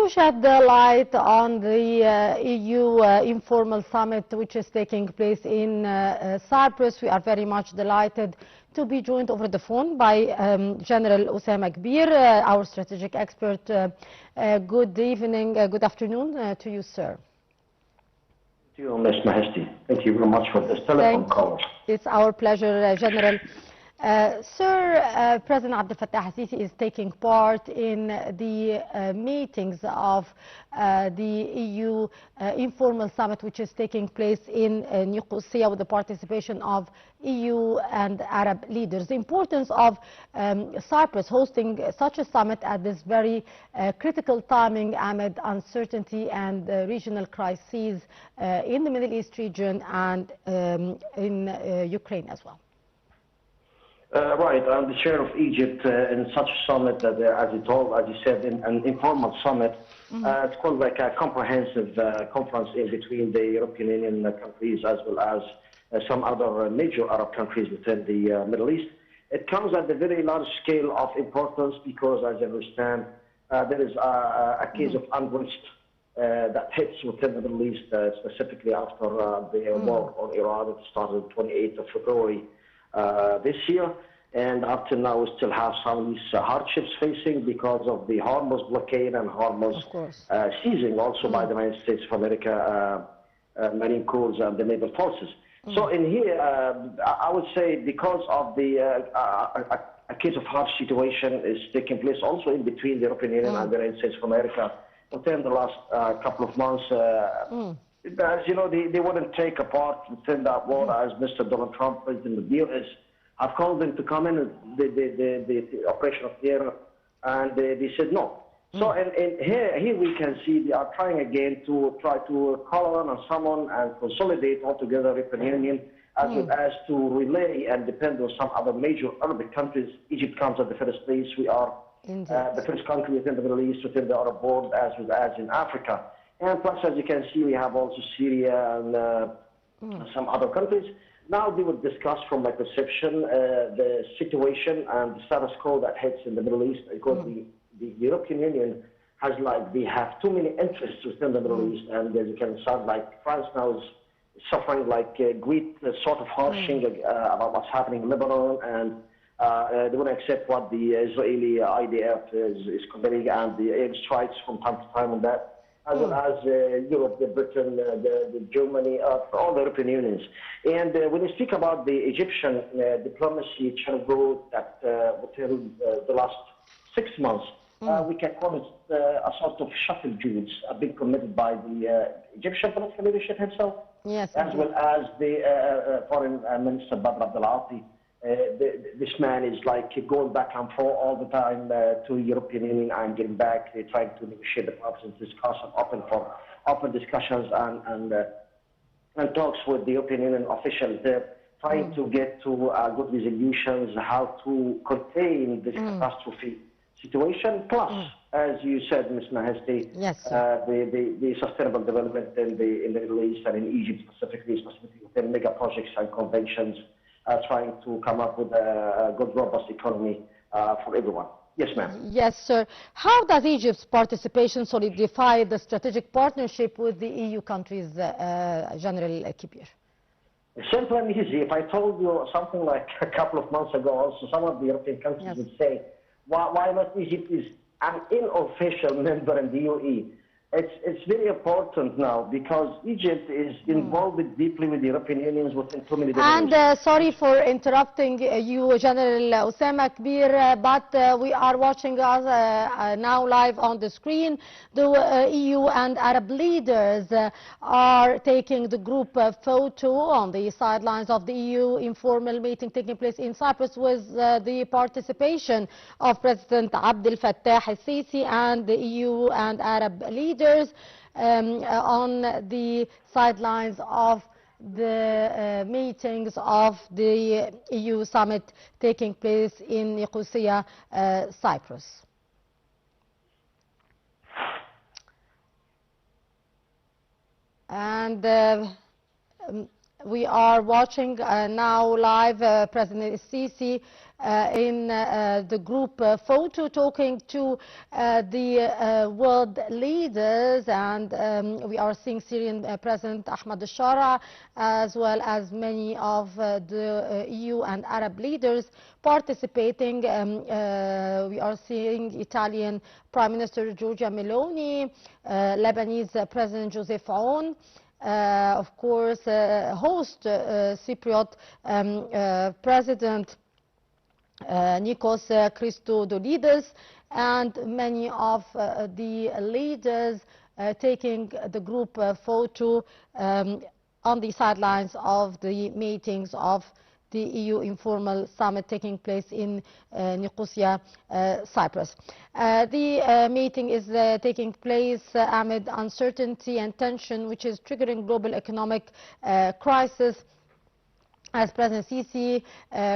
you shed the light on the EU informal summit which is taking place in Cyprus. We are very much delighted to be joined over the phone by General Osama Kbeer, our strategic expert. Good evening, good afternoon to you, sir. Thank you, Ms. Mahesti. Thank you very much for this telephone call. It's our pleasure, General. Sir, President Abdel Fattah al-Sisi is taking part in the meetings of the EU informal summit, which is taking place in Nicosia with the participation of EU and Arab leaders. The importance of Cyprus hosting such a summit at this very critical timing amid uncertainty and regional crises in the Middle East region and in Ukraine as well. Right, I'm the chair of Egypt in such a summit, as you said, in an informal summit. It's called like a comprehensive conference in between the European Union countries as well as some other major Arab countries within the Middle East. It comes at a very large scale of importance because, as I understand, there is a case of unrest that hits within the Middle East, specifically after the war on Iran. It started 28th of February. This year, and up to now we still have some hardships facing because of the Hormuz blockade and Hormuz seizing also by the United States of America, Marine Corps and the naval forces. So in here, I would say because of the a case of harsh situation is taking place also in between the European Union and the United States of America within the last couple of months. As you know, they wouldn't take a part within that war, as Mr. Donald Trump, President of the U.S., have called them to come in the operation of Kbeer, and they said no. So here we can see they are trying again to call on someone and consolidate altogether the European Union, as well as to relay and depend on some other major Arabic countries. Egypt comes at the first place. We are the first country within the Middle East, within the Arab world, as well as in Africa. And plus, as you can see, we have also Syria and some other countries. Now they would discuss, from my perception, the situation and the status quo that hits in the Middle East, because the European Union has they have too many interests within the Middle East, and as you can see, like France now is suffering like a great sort of harshing about what's happening in Lebanon, and they won't accept what the Israeli IDF is committing, and the air strikes from time to time on that. As well as Europe, Britain, the Germany, all the European Unions. And when you speak about the Egyptian diplomacy channel that within the last 6 months, we can call it a sort of shuttle jewels, being committed by the Egyptian political leadership himself, as well as the Foreign Minister Badr Abdel-Ati. This man is like going back and forth all the time to the European Union and getting back. They're trying to negotiate the options, discuss and open discussions and talks with the European Union officials there, trying to get to good resolutions, how to contain this catastrophe situation. Plus, as you said, Ms. Mahesti, the sustainable development in the Middle East and in Egypt specifically within mega projects and conventions. Trying to come up with a good, robust economy for everyone. Yes, ma'am. Yes, sir. How does Egypt's participation solidify the strategic partnership with the EU countries, General Kbeer? Simple and easy. If I told you something like a couple of months ago, also some of the European countries would say, why not Egypt is an unofficial member in the UE? It's very important now because Egypt is involved deeply with the European Union within too many dimensions. And sorry for interrupting you, General Osama Kbeer, but we are watching us now live on the screen. The EU and Arab leaders are taking the group photo on the sidelines of the EU informal meeting taking place in Cyprus with the participation of President Abdel Fattah al-Sisi and the EU and Arab leaders. On the sidelines of the meetings of the EU summit taking place in Nicosia, Cyprus. And We are watching now live President Sisi in the group photo talking to the world leaders, and we are seeing Syrian President Ahmad al-Shara as well as many of the EU and Arab leaders participating. We are seeing Italian Prime Minister Giorgia Meloni, Lebanese President Joseph Aoun, of course, host Cypriot President Nikos Christodoulidis, and many of the leaders taking the group photo on the sidelines of the meetings of the EU informal summit taking place in Nicosia, Cyprus. The meeting is taking place amid uncertainty and tension, which is triggering global economic crisis, as President Sisi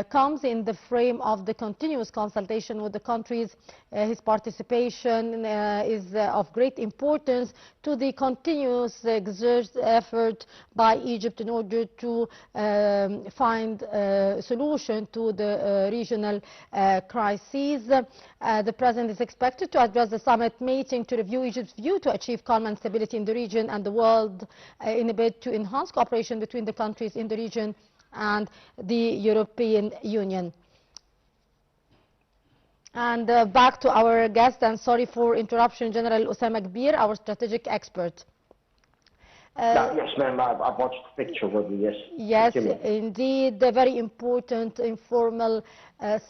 comes in the frame of the continuous consultation with the countries. His participation is of great importance to the continuous exerted effort by Egypt in order to find a solution to the regional crises. The President is expected to address the summit meeting to review Egypt's view to achieve calm and stability in the region and the world in a bid to enhance cooperation between the countries in the region and the European Union. And back to our guest, and sorry for interruption, General Osama Kbeer, our strategic expert. Yes, ma'am, I've watched the picture with you, yes. Yes, indeed, a very important informal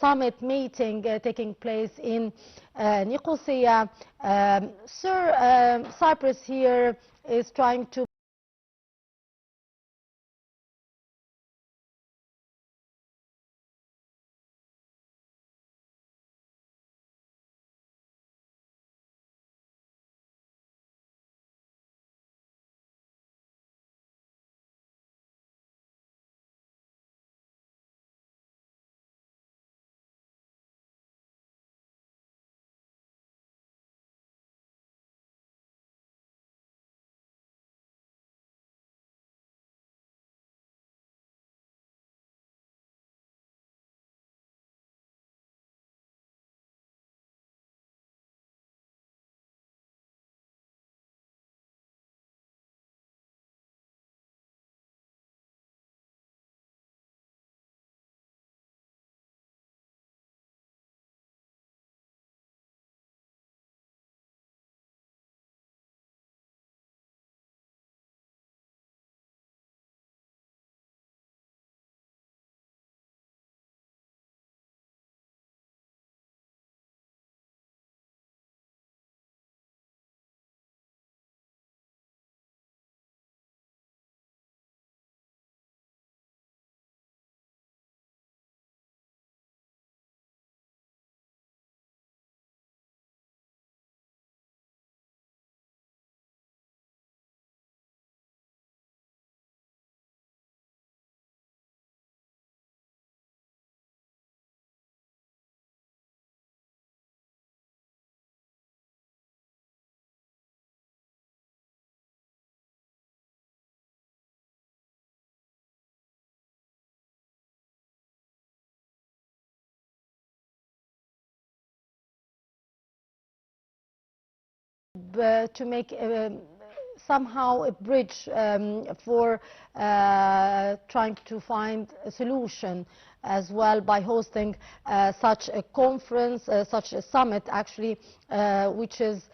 summit meeting taking place in Nicosia. Sir, Cyprus here is trying to make somehow a bridge for trying to find a solution as well by hosting such a conference, such a summit actually, which is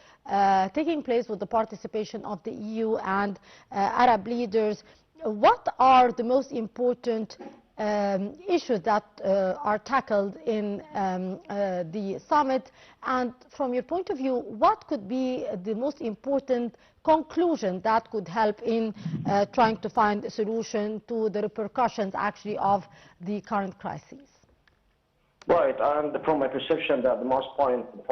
taking place with the participation of the EU and Arab leaders. What are the most important issues that are tackled in the summit, and from your point of view, what could be the most important conclusion that could help in trying to find a solution to the repercussions actually of the current crisis? Right, and from my perception that the most important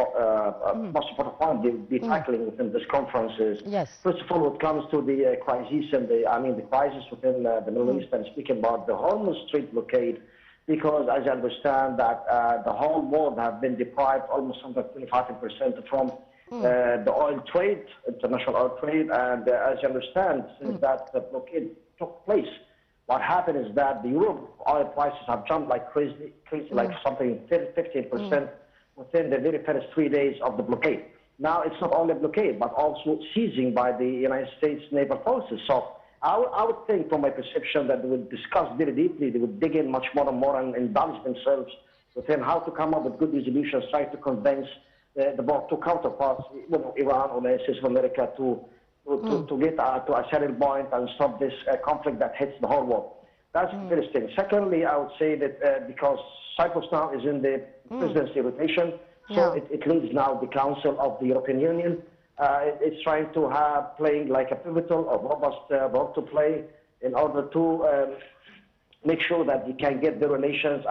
point they'll be tackling within this conference is, first of all, when it comes to the crisis and the crisis within the Middle East, and speaking about the Hormuz Strait blockade, because as I understand that the whole world have been deprived almost under 25% from the oil trade, international oil trade, and as you understand, since that blockade took place, What happened is that the Europe oil prices have jumped like crazy, like something 15% within the very first 3 days of the blockade. Now it's not only blockade, but also seizing by the United States naval forces. So I would think, from my perception, that they will discuss very deeply, they would dig in much more and more and indulge themselves within how to come up with good resolutions, try to convince the both two counterparts, Iran or the United States of America, to get to a certain point and stop this conflict that hits the whole world. That's the first thing. Secondly, I would say that because Cyprus now is in the presidency rotation, so it leads now the Council of the European Union. It's trying to have playing like a pivotal or robust role to play in order to make sure that you can get the relations,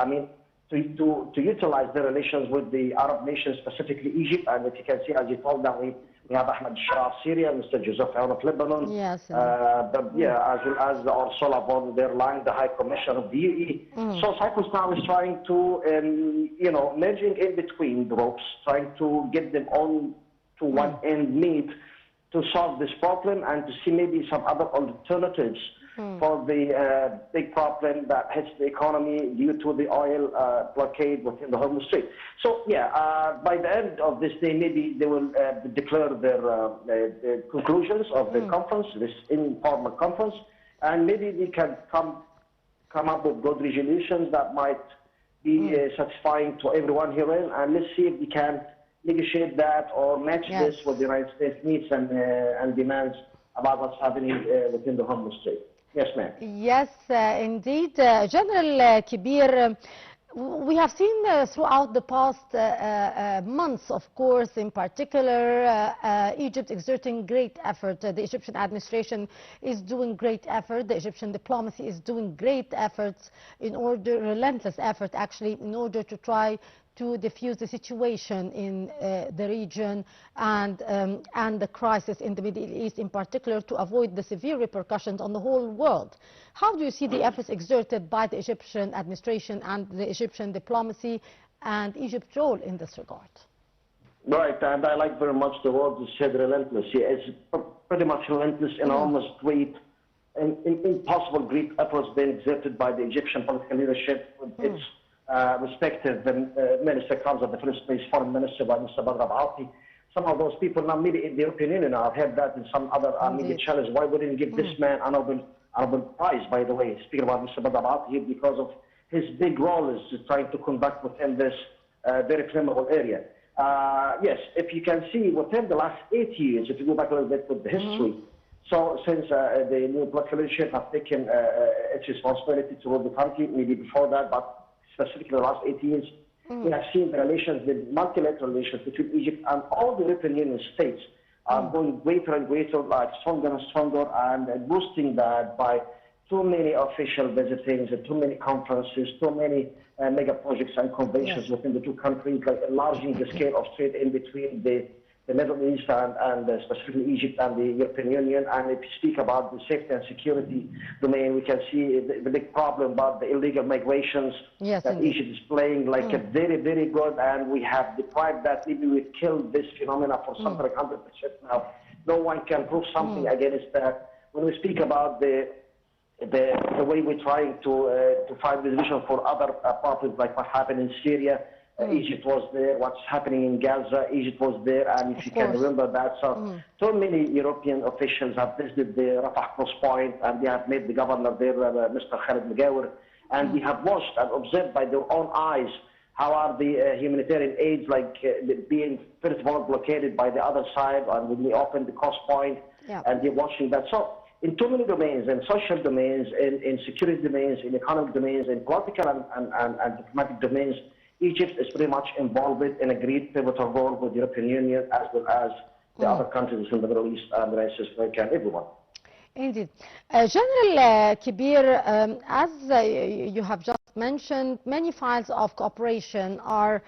to utilize the relations with the Arab nations, specifically Egypt. And if you can see, as you told them, we have Ahmed Shah of Syria, Mr. Joseph Aoun of Lebanon, yes, as well as Ursula von der Leyen, the High Commissioner of the UE. So Cyprus now is trying to, merging in between the ropes, trying to get them on to one end meet to solve this problem and to see maybe some other alternatives for the big problem that hits the economy due to the oil blockade within the Hormuz Strait. So by the end of this day, maybe they will declare their conclusions of the conference, this informal conference, and maybe they can come up with good resolutions that might be satisfying to everyone herein. And let's see if we can negotiate that or match this with the United States needs and demands about what's happening within the Hormuz Strait. Yes, ma'am. Yes, indeed. General Kbeer, we have seen throughout the past months, of course, in particular, Egypt exerting great effort. The Egyptian administration is doing great effort. The Egyptian diplomacy is doing great efforts relentless effort actually, in order to try to defuse the situation in the region and the crisis in the Middle East in particular, to avoid the severe repercussions on the whole world. How do you see the efforts exerted by the Egyptian administration and the Egyptian diplomacy and Egypt's role in this regard? Right, and I like very much the word you said, relentless. It's pretty much relentless, enormous, great, and impossible great efforts being exerted by the Egyptian political leadership with its respective minister comes at the first place, foreign minister by Mr. Badr Abati. Some of those people now, maybe in the European Union, I've heard that in some other media channels. Why wouldn't you give this man a Nobel Prize, by the way, speaking about Mr. Badr Abati, because of his big role is trying to conduct within this very flammable area. Yes, if you can see, within the last 8 years, if you go back a little bit with the history, so since the new political leadership have taken its responsibility to rule the country, maybe before that, but specifically the last 8 years, we have seen the relations, the multilateral relations between Egypt and all the European Union states are going greater and greater, like stronger and stronger, and boosting that by too many official visitings, too many conferences, too many mega projects and conventions within the two countries, like enlarging the scale of trade in between the Middle East and specifically Egypt and the European Union. And if you speak about the safety and security domain, we can see the big problem about the illegal migrations that Egypt is playing like a very, very good, and we have deprived that. Maybe we've killed this phenomena for something like 100% now. No one can prove something against that. When we speak about the way we're trying to find resolution for other problems like what happened in Syria, Egypt was there. What's happening in Gaza, Egypt was there, and if you can remember that. So many European officials have visited the Rafah cross point, and they have made the governor there, Mr. Khalid Mugawir, and we have watched and observed by their own eyes how are the humanitarian aids being first of all blockaded by the other side, and when we open the cross point, and they're watching that. So in too many domains, in social domains, in security domains, in economic domains, in political and diplomatic domains, Egypt is pretty much involved in a great pivotal role with the European Union as well as the other countries in the Middle East and the United States of America and everyone. Indeed. General Kbeer, as you have just mentioned, many files of cooperation are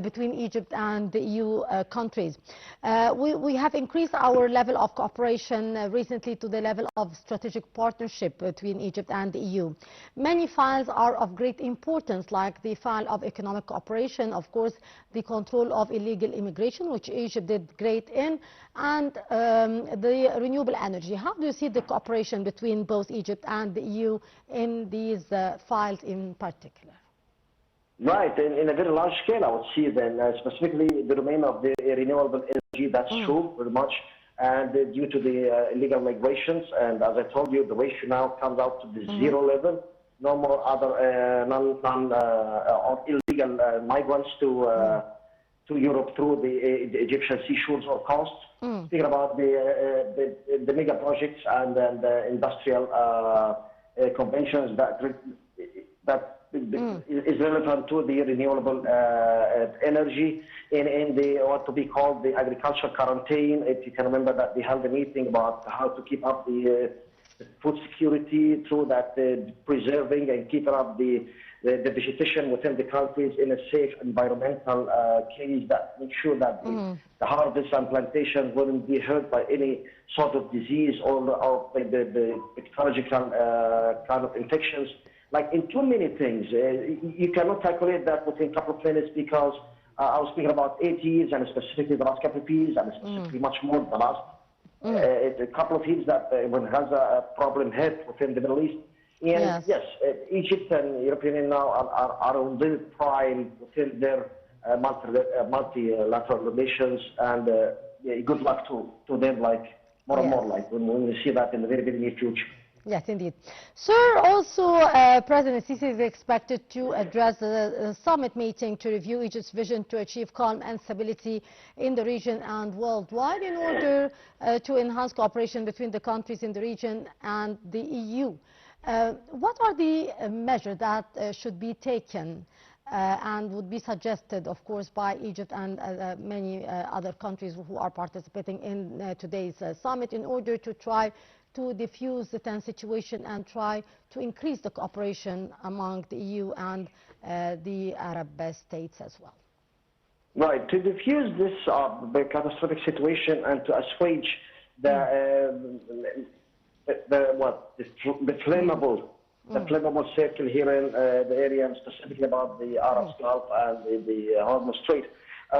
between Egypt and the EU countries. We have increased our level of cooperation recently to the level of strategic partnership between Egypt and the EU. Many files are of great importance, like the file of economic cooperation, of course, the control of illegal immigration, which Egypt did great in, and the renewable energy. How do you see the cooperation between both Egypt and the EU in these files in particular? Right, in a very large scale, I would see then, specifically the domain of the renewable energy, that's true, very much, and due to the illegal migrations, and as I told you, the ratio now comes out to the zero level, no more other or illegal migrants to Europe through the Egyptian seashores or coasts. Thinking about the mega projects and the industrial conventions that is relevant to the renewable energy in the what to be called the agricultural quarantine. If you can remember that they held a meeting about how to keep up the food security through that preserving and keeping up the vegetation within the countries in a safe environmental case that make sure that the harvest and plantation wouldn't be hurt by any sort of disease or the ecological kind of infections. Like in too many things, you cannot calculate that within a couple of minutes because I was speaking about 8 years and specifically the last couple of years and specifically much more the last a couple of years that when Gaza problem hit within the Middle East. And yes, Egypt and European Union now are on the prime within their multilateral relations, and good luck to them, like more and more, like when we see that in the very, very near future. Yes, indeed. Sir, also President Sisi is expected to address the summit meeting to review Egypt's vision to achieve calm and stability in the region and worldwide in order to enhance cooperation between the countries in the region and the EU. What are the measures that should be taken and would be suggested, of course, by Egypt and many other countries who are participating in today's summit in order to try to diffuse the tense situation and try to increase the cooperation among the EU and the Arab states as well? Right, to diffuse this the catastrophic situation and to assuage the flammable circle here in the area, and specifically about the Arab Gulf and the Hormuz Strait.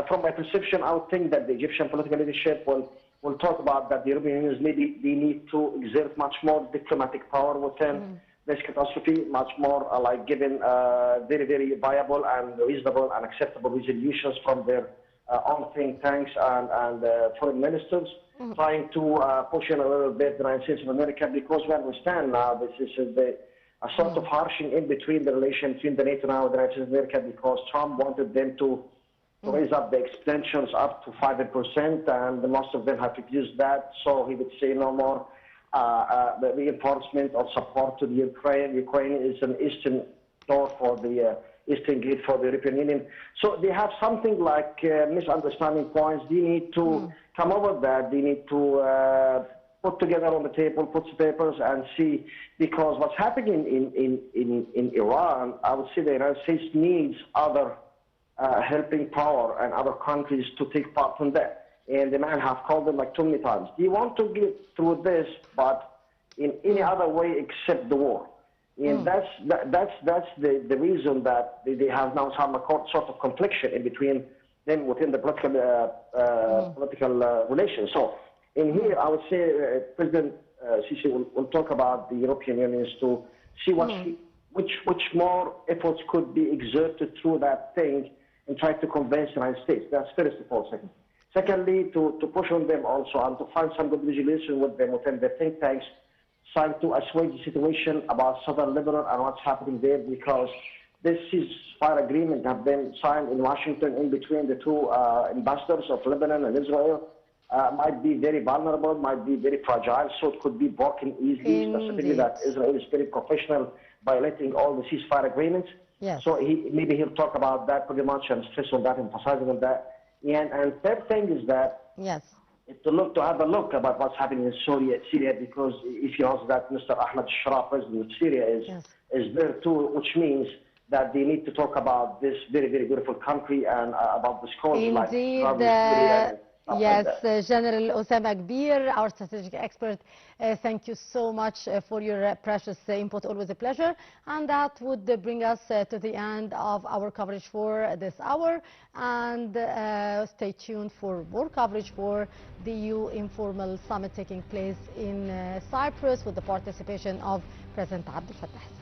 From my perception, I would think that the Egyptian political leadership will talk about that the European Union maybe they need to exert much more diplomatic power within this catastrophe, much more like giving very, very viable and reasonable and acceptable resolutions from their own think tanks and foreign ministers, trying to push in a little bit the United States of America, because we understand now this is a sort of harshing in between the relation between the NATO now and the United States of America, because Trump wanted them to raise up the extensions up to 5%, and most of them have refused that. So he would say no more the reinforcement of support to the Ukraine. Ukraine is an eastern door for the eastern gate for the European Union. So they have something like misunderstanding points. They need to come over that. They need to put together on the table, put the papers and see, because what's happening in Iran, I would say the United States needs other helping power and other countries to take part in that. And the man have called them like too many times. They want to get through this, but in any other way except the war. And that's the reason that they have now some sort of confliction in between them within the political relations. So in here, I would say President Sisi will talk about the European Union to see which more efforts could be exerted through that thing and try to convince the United States. That's first of all. Secondly, to push on them also and to find some good resolution with them within the think tanks, trying to assuage the situation about southern Lebanon and what's happening there, because this ceasefire agreement have been signed in Washington in between the two ambassadors of Lebanon and Israel. Might be very vulnerable, might be very fragile, so it could be broken easily, specifically that Israel is very professional by letting all the ceasefire agreements. Yes. So maybe he'll talk about that pretty much and stress on that, emphasizing on that. And third thing is that to have a look about what's happening in Syria, because if you ask that Mr. Ahmed Shara, president of Syria, is there too, which means that they need to talk about this very, very beautiful country and about the scholars Indeed, like Syria and stuff yes, like that. General Osama Kbeer, our strategic expert, thank you so much for your precious input, always a pleasure. And that would bring us to the end of our coverage for this hour. And stay tuned for more coverage for the EU Informal Summit taking place in Cyprus with the participation of President Abdel Fattah.